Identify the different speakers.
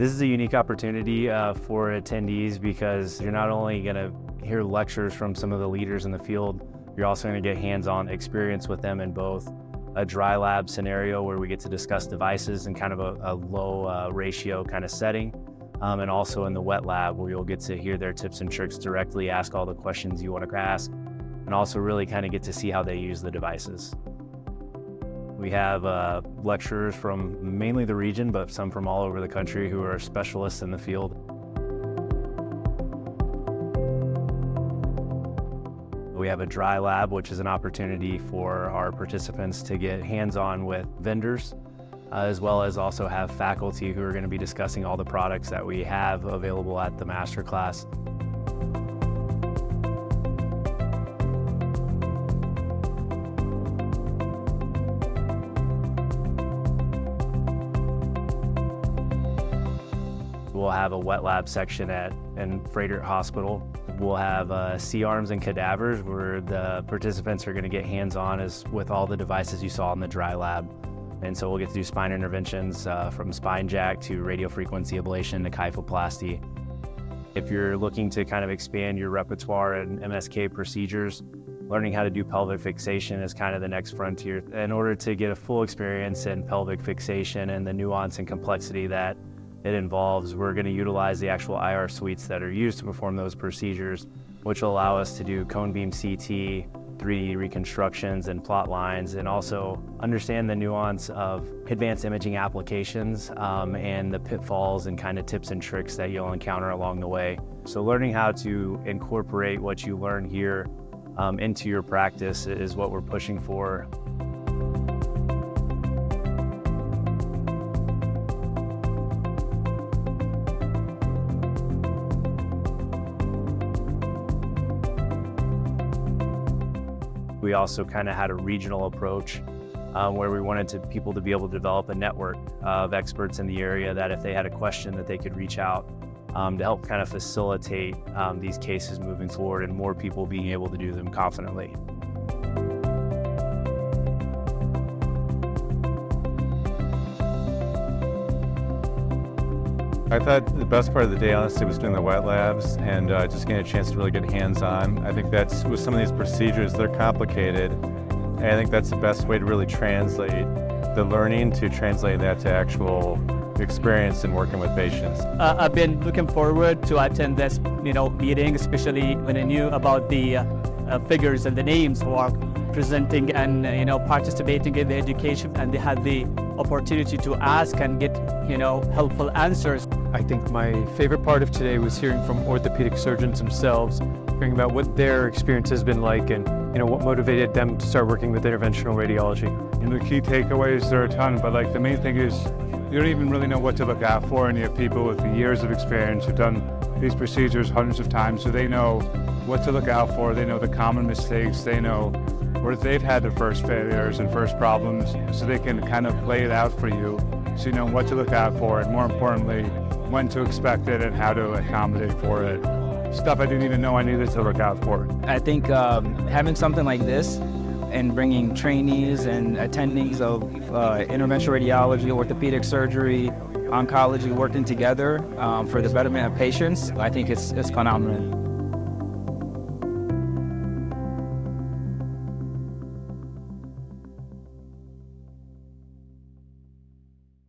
Speaker 1: This is a unique opportunity for attendees because you're not only going to hear lectures from some of the leaders in the field, you're also going to get hands-on experience with them in both a dry lab scenario where we get to discuss devices in kind of a low ratio kind of setting, and also in the wet lab where you'll get to hear their tips and tricks directly, ask all the questions you want to ask, and also really kind of get to see how they use the devices. We have lecturers from mainly the region, but some from all over the country who are specialists in the field. We have a dry lab, which is an opportunity for our participants to get hands-on with vendors, as well as also have faculty who are going to be discussing all the products that we have available at the masterclass. We'll have a wet lab section in Frederick Hospital. We'll have C-arms and cadavers where the participants are going to get hands-on with all the devices you saw in the dry lab. And so we'll get to do spine interventions from spine jack to radiofrequency ablation to kyphoplasty. If you're looking to kind of expand your repertoire in MSK procedures, learning how to do pelvic fixation is kind of the next frontier. In order to get a full experience in pelvic fixation and the nuance and complexity that it involves, we're going to utilize the actual IR suites that are used to perform those procedures, which will allow us to do cone beam CT, 3D reconstructions and plot lines, and also understand the nuance of advanced imaging applications and the pitfalls and kind of tips and tricks that you'll encounter along the way. So learning how to incorporate what you learn here into your practice is what we're pushing for. We also kind of had a regional approach where we wanted people to be able to develop a network of experts in the area that if they had a question that they could reach out to help kind of facilitate these cases moving forward and more people being able to do them confidently.
Speaker 2: I thought the best part of the day, honestly, was doing the wet labs and just getting a chance to really get hands-on. I think that's, with some of these procedures, they're complicated, and I think that's the best way to really translate the learning to translate that to actual experience in working with patients.
Speaker 3: I've been looking forward to attend this, meeting, especially when I knew about the figures and the names who are presenting and participating in the education, and they had the opportunity to ask and get helpful answers.
Speaker 4: I think my favorite part of today was hearing from orthopedic surgeons themselves, hearing about what their experience has been like and what motivated them to start working with interventional radiology.
Speaker 5: The key takeaways, there are a ton, but the main thing is you don't even really know what to look out for, and you have people with years of experience who've done these procedures hundreds of times, so they know what to look out for, they know the common mistakes, they know where they've had their first failures and first problems, so they can kind of lay it out for you, so you know what to look out for, and more importantly, when to expect it and how to accommodate for it. Stuff I didn't even know I needed to look out for.
Speaker 6: I think having something like this and bringing trainees and attendings of interventional radiology, orthopedic surgery, oncology working together for the betterment of patients, I think it's phenomenal.